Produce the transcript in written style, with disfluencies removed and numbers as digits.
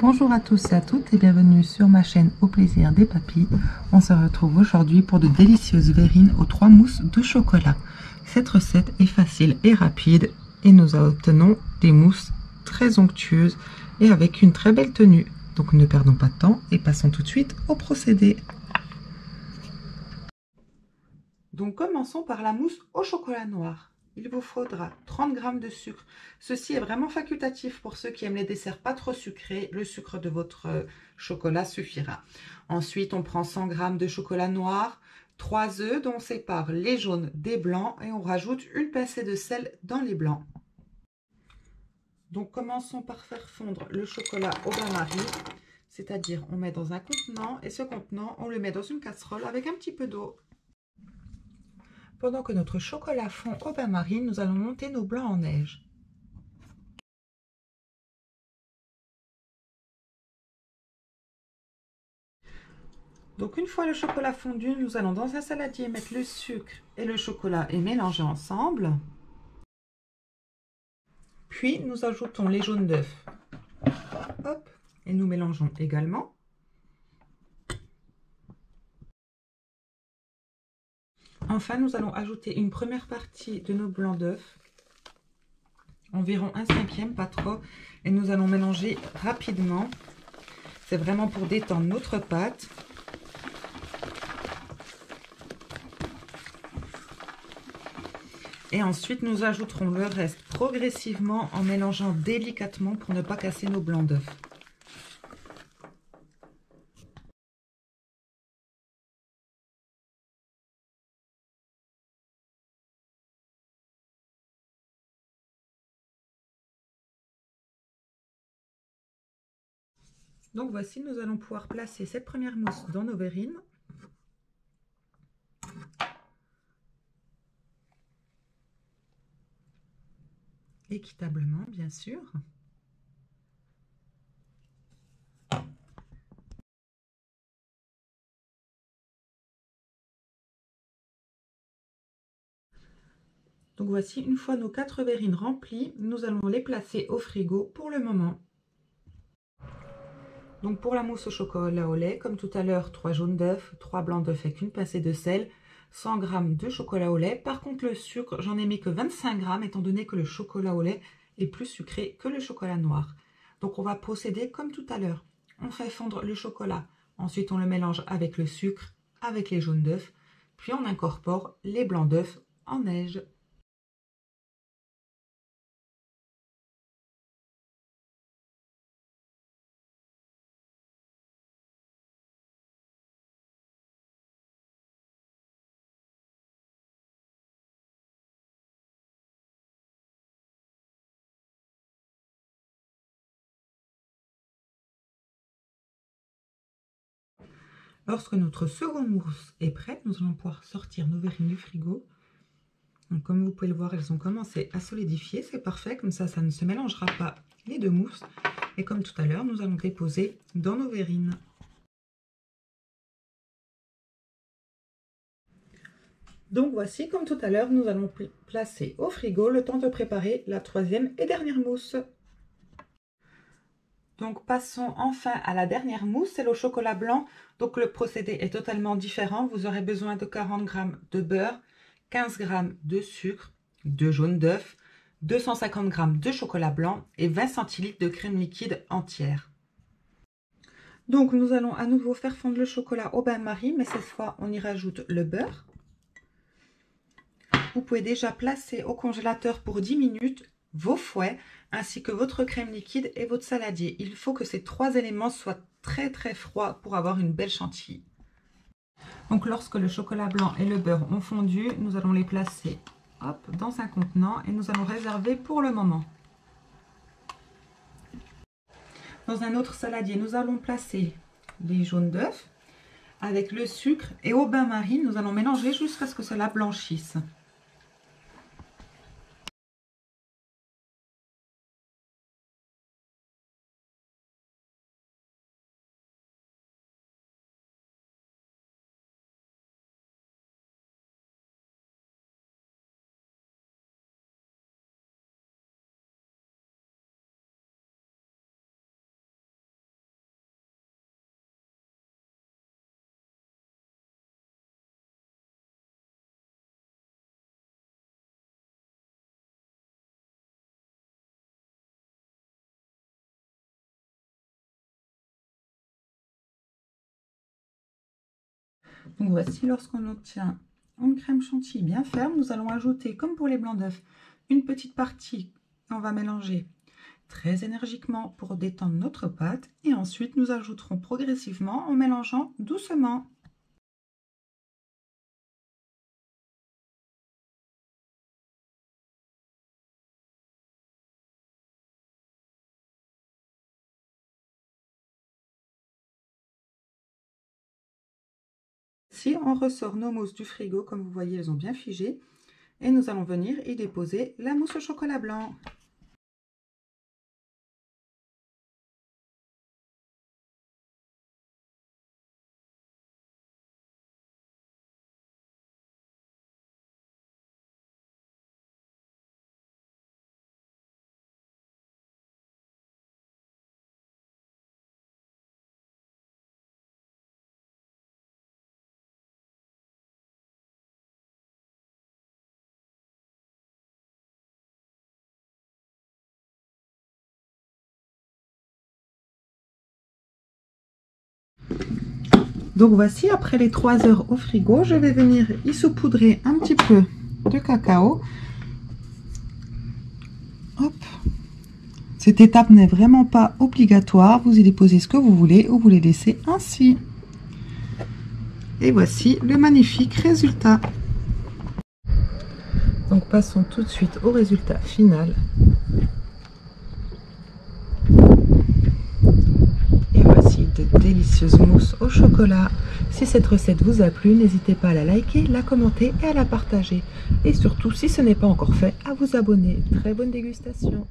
Bonjour à tous et à toutes et bienvenue sur ma chaîne Au plaisir des papilles. On se retrouve aujourd'hui pour de délicieuses verrines aux 3 mousses de chocolat. Cette recette est facile et rapide et nous obtenons des mousses très onctueuses et avec une très belle tenue. Donc ne perdons pas de temps et passons tout de suite au procédé. Donc commençons par la mousse au chocolat noir. Il vous faudra 30 g de sucre. Ceci est vraiment facultatif pour ceux qui aiment les desserts pas trop sucrés. Le sucre de votre chocolat suffira. Ensuite, on prend 100 g de chocolat noir, 3 œufs dont on sépare les jaunes des blancs et on rajoute une pincée de sel dans les blancs. Donc commençons par faire fondre le chocolat au bain-marie. C'est-à-dire on met dans un contenant et ce contenant, on le met dans une casserole avec un petit peu d'eau. Pendant que notre chocolat fond au bain-marie, nous allons monter nos blancs en neige. Donc une fois le chocolat fondu, nous allons dans un saladier mettre le sucre et le chocolat et mélanger ensemble. Puis nous ajoutons les jaunes d'œufs. Hop, et nous mélangeons également. Enfin, nous allons ajouter une première partie de nos blancs d'œufs, environ 1/5, pas trop, et nous allons mélanger rapidement. C'est vraiment pour détendre notre pâte. Et ensuite, nous ajouterons le reste progressivement en mélangeant délicatement pour ne pas casser nos blancs d'œufs. Donc voici, nous allons pouvoir placer cette première mousse dans nos verrines. Équitablement, bien sûr. Donc voici, une fois nos 4 verrines remplies, nous allons les placer au frigo pour le moment. Donc pour la mousse au chocolat au lait, comme tout à l'heure, 3 jaunes d'œufs, 3 blancs d'œufs avec une pincée de sel, 100 g de chocolat au lait. Par contre, le sucre, j'en ai mis que 25 g, étant donné que le chocolat au lait est plus sucré que le chocolat noir. Donc on va procéder comme tout à l'heure. On fait fondre le chocolat, ensuite on le mélange avec le sucre, avec les jaunes d'œufs, puis on incorpore les blancs d'œufs en neige. Lorsque notre seconde mousse est prête, nous allons pouvoir sortir nos verrines du frigo. Donc, comme vous pouvez le voir, elles ont commencé à solidifier. C'est parfait, comme ça ne se mélangera pas les deux mousses. Et comme tout à l'heure, nous allons déposer dans nos verrines. Donc voici, comme tout à l'heure, nous allons placer au frigo le temps de préparer la troisième et dernière mousse. Donc passons enfin à la dernière mousse, c'est le chocolat blanc. Donc le procédé est totalement différent. Vous aurez besoin de 40 g de beurre, 15 g de sucre, de jaune d'œuf, 250 g de chocolat blanc et 20 centilitres de crème liquide entière. Donc nous allons à nouveau faire fondre le chocolat au bain-marie, mais cette fois on y rajoute le beurre. Vous pouvez déjà placer au congélateur pour 10 minutes vos fouets ainsi que votre crème liquide et votre saladier. Il faut que ces 3 éléments soient très froids pour avoir une belle chantilly. Donc lorsque le chocolat blanc et le beurre ont fondu, nous allons les placer dans un contenant et nous allons réserver pour le moment. Dans un autre saladier, nous allons placer les jaunes d'œufs avec le sucre et au bain-marie, nous allons mélanger jusqu'à ce que cela blanchisse. Donc voici, lorsqu'on obtient une crème chantilly bien ferme, nous allons ajouter, comme pour les blancs d'œufs, une petite partie. On va mélanger très énergiquement pour détendre notre pâte et ensuite nous ajouterons progressivement en mélangeant doucement. Si on ressort nos mousses du frigo, comme vous voyez, elles ont bien figé, et nous allons venir y déposer la mousse au chocolat blanc. Donc voici, après les 3 heures au frigo, je vais venir y saupoudrer un petit peu de cacao. Hop. Cette étape n'est vraiment pas obligatoire, vous y déposez ce que vous voulez ou vous les laissez ainsi. Et voici le magnifique résultat. Donc passons tout de suite au résultat final. De délicieuses mousses au chocolat. Si cette recette vous a plu, n'hésitez pas à la liker, la commenter et à la partager. Et surtout, si ce n'est pas encore fait, à vous abonner. Très bonne dégustation.